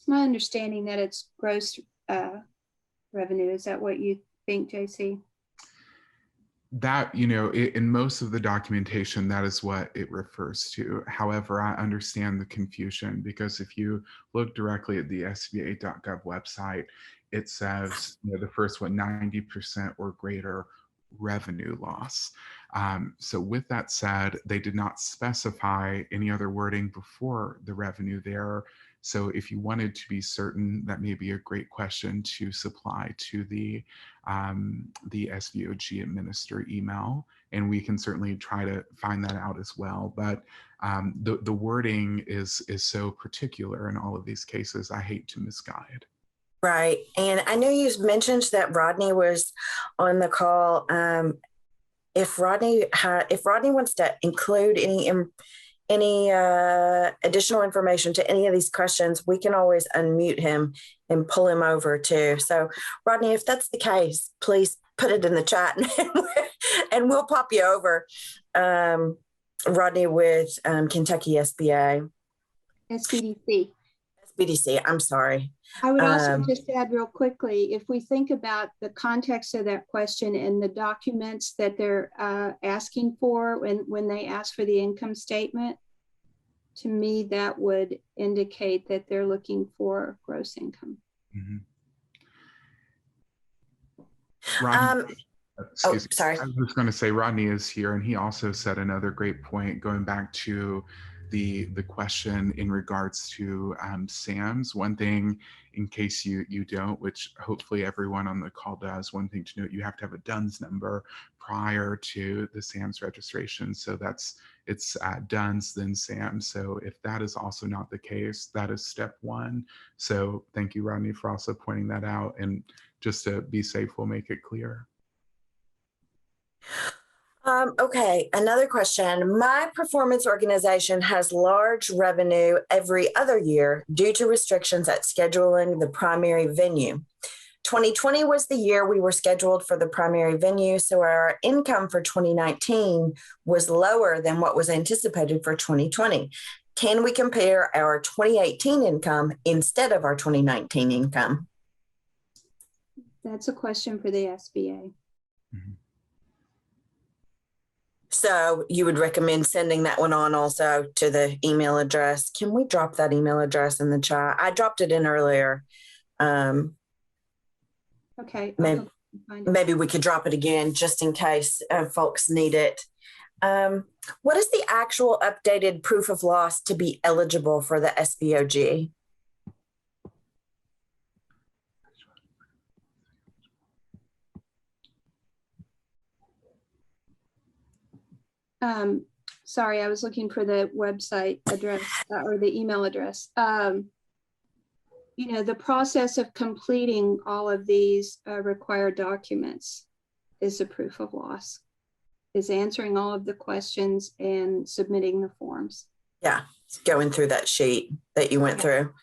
It's my understanding that it's gross revenue. Is that what you think, JC? That, in most of the documentation, that is what it refers to. However, I understand the confusion, because if you look directly at the SBA.gov website, it says, the first one, 90% or greater revenue loss. So with that said, they did not specify any other wording before the revenue there. So if you wanted to be certain, that may be a great question to supply to the SVOG administer email, and we can certainly try to find that out as well. But the wording is so particular in all of these cases, I hate to misguide. Right. And I know you mentioned that Rodney was on the call. If Rodney wants to include any additional information to any of these questions, we can always unmute him and pull him over too. So Rodney, if that's the case, please put it in the chat and we'll pop you over. Rodney with Kentucky SBA. SBDC. SBDC, I'm sorry. I would also just add real quickly, if we think about the context of that question and the documents that they're asking for when they ask for the income statement, to me, that would indicate that they're looking for gross income. Mm-hmm. Sorry. I was just going to say, Rodney is here, and he also said another great point, going back to the question in regards to SAMs. One thing, in case you don't, which hopefully everyone on the call does, one thing to note, you have to have a DUNS number prior to the SAMs registration. So it's DUNS, then SAMs. So if that is also not the case, that is step one. So thank you, Rodney, for also pointing that out. And just to be safe, we'll make it clear. Okay, another question. My performance organization has large revenue every other year due to restrictions at scheduling the primary venue. 2020 was the year we were scheduled for the primary venue, so our income for 2019 was lower than what was anticipated for 2020. Can we compare our 2018 income instead of our 2019 income? That's a question for the SBA. Mm-hmm. So you would recommend sending that one on also to the email address. Can we drop that email address in the chat? I dropped it in earlier. Okay. Maybe we could drop it again just in case folks need it. What is the actual updated proof of loss to be eligible for the SVOG? Sorry, I was looking for the website address or the email address. The process of completing all of these required documents is a proof of loss, is answering all of the questions and submitting the forms. Yeah, going through that sheet that you went through.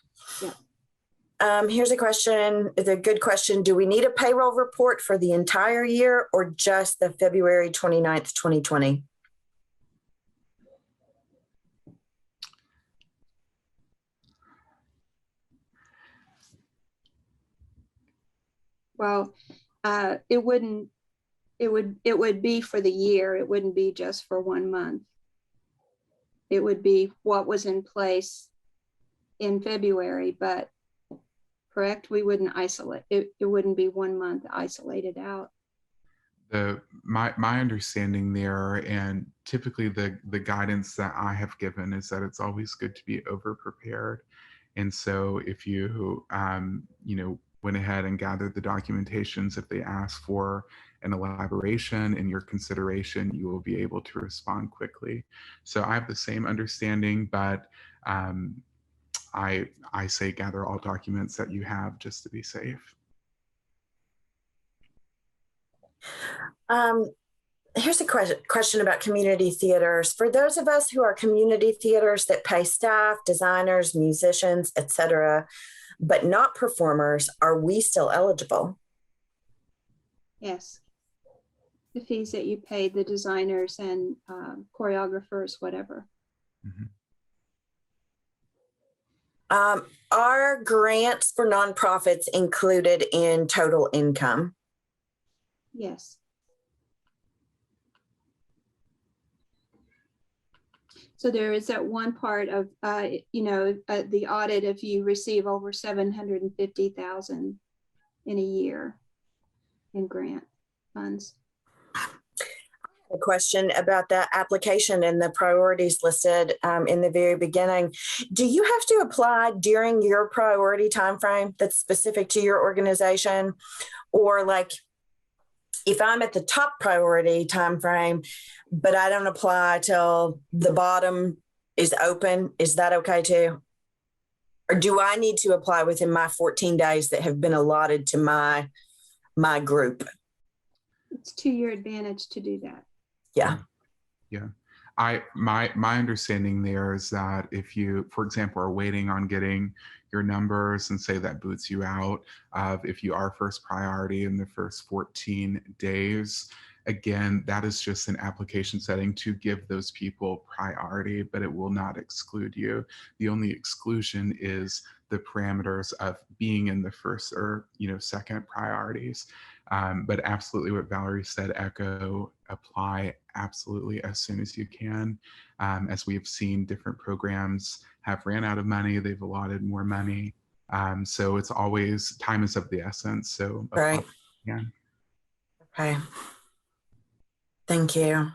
Yeah. Here's a question. It's a good question. Do we need a payroll report for the entire year or just the February 29th, 2020? Well, it would be for the year. It wouldn't be just for 1 month. It would be what was in place in February, but correct, we wouldn't isolate it. It wouldn't be 1 month isolated out. My understanding there, and typically the guidance that I have given, is that it's always good to be over prepared. And so if you went ahead and gathered the documentations, if they ask for an elaboration in your consideration, you will be able to respond quickly. So I have the same understanding, but I say gather all documents that you have just to be safe. Here's a question about community theaters. For those of us who are community theaters that pay staff, designers, musicians, etc., but not performers, are we still eligible? Yes. The fees that you pay the designers and choreographers, whatever. Mm-hmm. Are grants for nonprofits included in total income? Yes. So there is that one part of, the audit if you receive over 750,000 in a year in grant funds. A question about that application and the priorities listed in the very beginning. Do you have to apply during your priority timeframe that's specific to your organization? Or like if I'm at the top priority timeframe, but I don't apply till the bottom is open, is that okay too? Or do I need to apply within my 14 days that have been allotted to my group? It's to your advantage to do that. Yeah. Yeah. My understanding there is that if you, for example, are waiting on getting your numbers and say that boots you out of if you are first priority in the first 14 days, again, that is just an application setting to give those people priority, but it will not exclude you. The only exclusion is the parameters of being in the first or second priorities. But absolutely what Valerie said, echo, apply absolutely as soon as you can. As we have seen, different programs have ran out of money, they've allotted more money. So it's always, time is of the essence. So Right. Yeah. Okay. Thank you.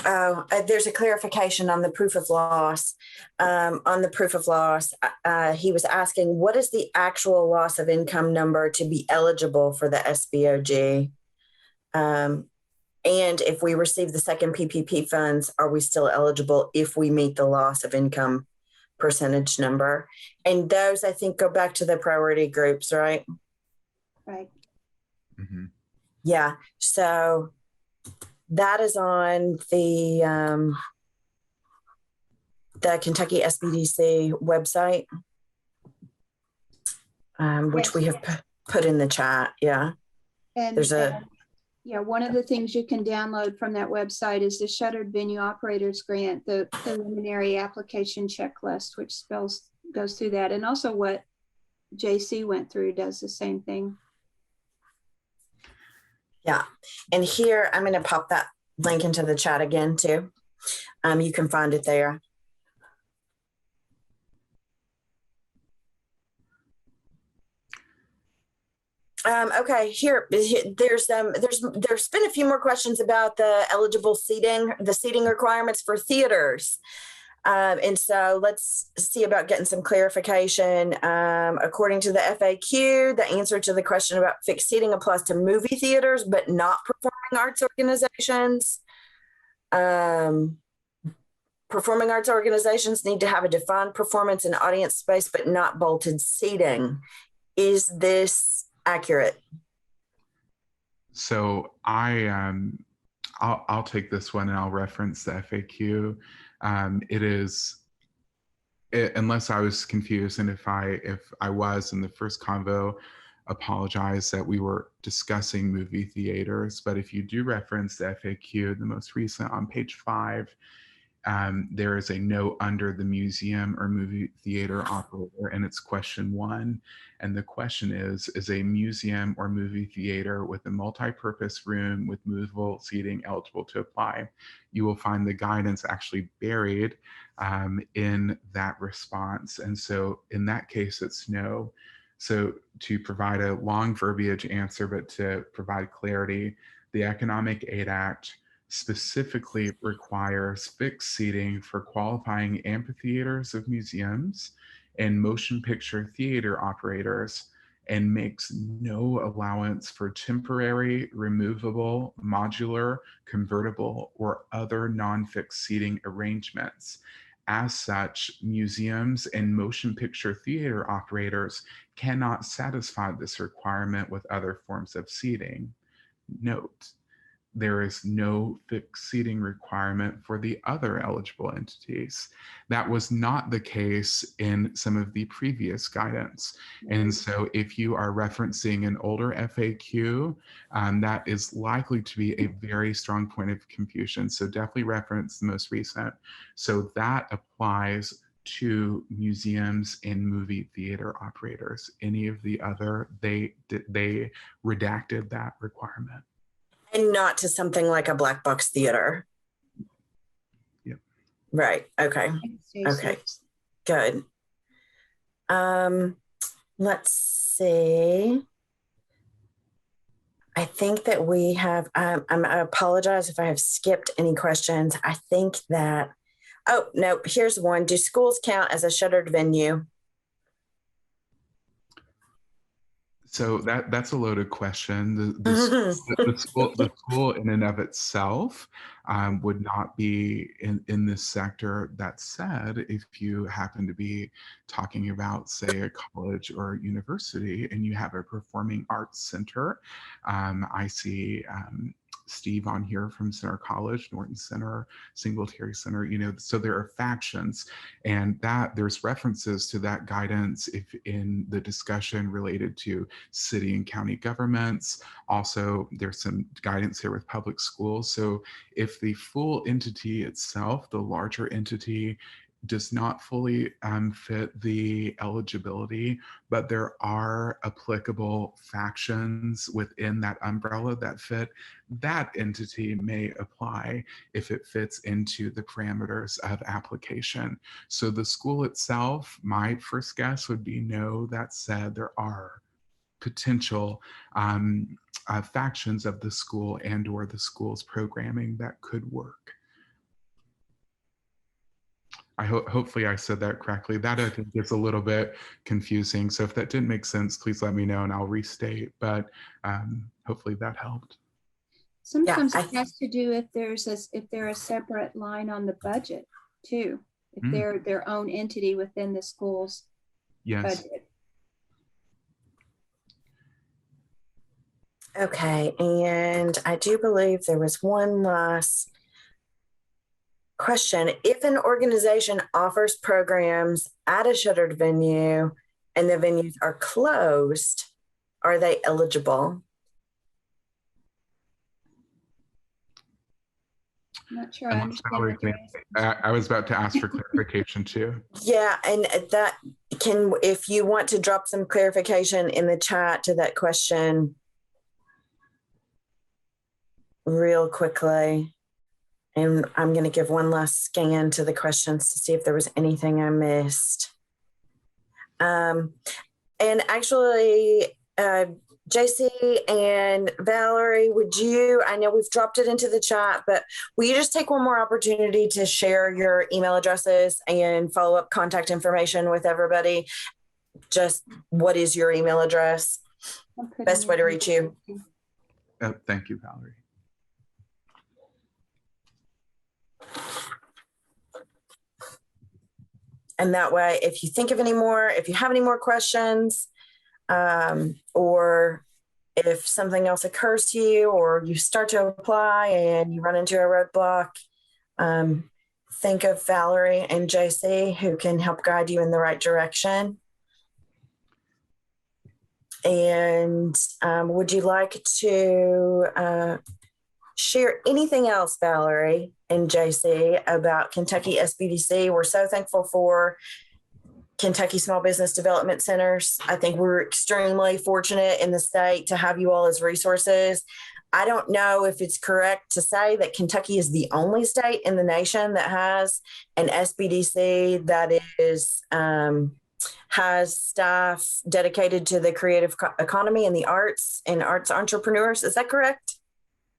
There's a clarification on the proof of loss. On the proof of loss, he was asking, what is the actual loss of income number to be eligible for the SVOG? And if we receive the second PPP funds, are we still eligible if we meet the loss of income percentage number? And those, I think, go back to the priority groups, right? Right. Mm-hmm. Yeah. So that is on the Kentucky Sbdc website, which we have put in the chat. Yeah. And there's one of the things you can download from that website is the Shuttered Venue Operators Grant, the preliminary application checklist, which goes through that. And also what JC went through does the same thing. Yeah. And here, I'm going to pop that link into the chat again too. You can find it there. Okay, there's been a few more questions about the eligible seating, the seating requirements for theaters. And so let's see about getting some clarification. According to the FAQ, the answer to the question about fixed seating applies to movie theaters, but not performing arts organizations. Performing arts organizations need to have a defined performance and audience space, but not bolted seating. Is this accurate? So I'll take this one and I'll reference the FAQ. It is, unless I was confused, and if I was in the first convo, apologize that we were discussing movie theaters. But if you do reference the FAQ, the most recent on page 5, there is a note under the museum or movie theater operator, and it's question 1. And the question is a museum or movie theater with a multi-purpose room with movable seating eligible to apply? You will find the guidance actually buried in that response. And so in that case, it's no. So to provide a long verbiage answer, but to provide clarity, the Economic Aid Act specifically requires fixed seating for qualifying amphitheaters of museums and motion picture theater operators, and makes no allowance for temporary, removable, modular, convertible, or other non-fixed seating arrangements. As such, museums and motion picture theater operators cannot satisfy this requirement with other forms of seating. Note, there is no fixed seating requirement for the other eligible entities. That was not the case in some of the previous guidance. And so if you are referencing an older FAQ, that is likely to be a very strong point of confusion. So definitely reference the most recent. So that applies to museums and movie theater operators. Any of the other, they redacted that requirement. And not to something like a black box theater. Yep. Right. Okay. Okay. Good. Let's see. I think that we have, I apologize if I have skipped any questions. I think that, oh, no, here's one. Do schools count as a shuttered venue? So that's a loaded question. The school in and of itself would not be in this sector. That said, if you happen to be talking about, say, a college or university and you have a performing arts center, I see Steve on here from Center College, Norton Center, Singletary Center, so there are factions, and that there's references to that guidance if in the discussion related to city and county governments. Also, there's some guidance here with public schools. So if the full entity itself, the larger entity, does not fully fit the eligibility, but there are applicable factions within that umbrella that fit, that entity may apply if it fits into the parameters of application. So the school itself, my first guess would be no. That said, there are potential factions of the school and or the school's programming that could work. Hopefully I said that correctly. That I think is a little bit confusing. So if that didn't make sense, please let me know and I'll restate, but hopefully that helped. Sometimes it has to do if they're a separate line on the budget too, if they're their own entity within the school's budget. Okay, and I do believe there was one last question. If an organization offers programs at a shuttered venue and the venues are closed, are they eligible? I'm not sure I understand. I was about to ask for clarification too. Yeah, and that can, if you want to drop some clarification in the chat to that question real quickly. And I'm going to give one last scan to the questions to see if there was anything I missed. And actually, JC and Valerie, would you, I know we've dropped it into the chat, but will you just take one more opportunity to share your email addresses and follow-up contact information with everybody? Just what is your email address? Best way to reach you. Thank you, Valerie. And that way, if you think of any more, if you have any more questions, or if something else occurs to you, or you start to apply and you run into a roadblock, think of Valerie and JC who can help guide you in the right direction. And would you like to share anything else, Valerie and JC, about Kentucky SBDC? We're so thankful for Kentucky Small Business Development Centers. I think we're extremely fortunate in the state to have you all as resources. I don't know if it's correct to say that Kentucky is the only state in the nation that has an SBDC that is has staff dedicated to the creative economy and the arts and arts entrepreneurs. Is that correct?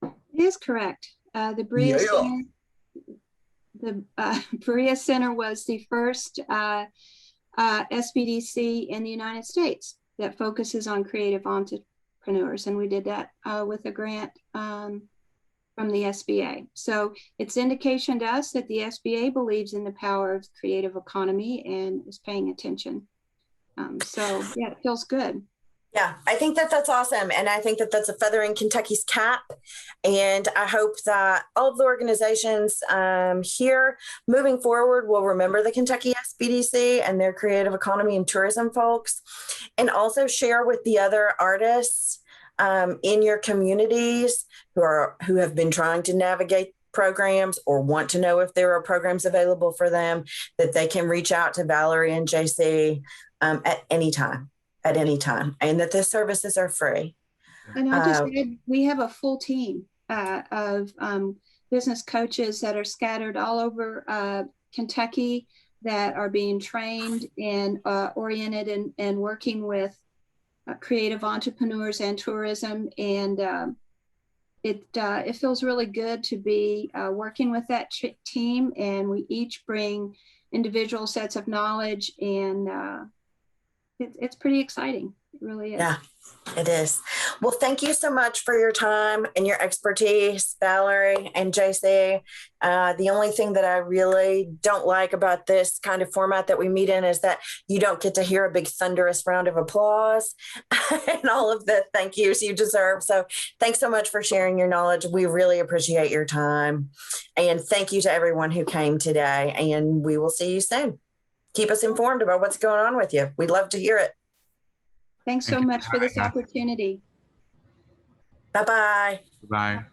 It is correct. The Berea Center, Berea Center was the first SBDC in the United States that focuses on creative entrepreneurs, and we did that with a grant from the SBA. So it's indication to us that the SBA believes in the power of the creative economy and is paying attention. So yeah, it feels good. Yeah, I think that that's awesome. And I think that that's a feather in Kentucky's cap. And I hope that all of the organizations here moving forward will remember the Kentucky SBDC and their creative economy and tourism folks, and also share with the other artists in your communities who have been trying to navigate programs or want to know if there are programs available for them, that they can reach out to Valerie and JC at any time, and that the services are free. And I'll just add, we have a full team of business coaches that are scattered all over Kentucky that are being trained and oriented and working with creative entrepreneurs and tourism. And it feels really good to be working with that team, and we each bring individual sets of knowledge, and it's pretty exciting. It really is. Yeah, it is. Well, thank you so much for your time and your expertise, Valerie and JC. The only thing that I really don't like about this kind of format that we meet in is that you don't get to hear a big thunderous round of applause and all of the thank yous you deserve. So thanks so much for sharing your knowledge. We really appreciate your time. And thank you to everyone who came today. And we will see you soon. Keep us informed about what's going on with you. We'd love to hear it. Thanks so much for this opportunity. Bye-bye. Bye.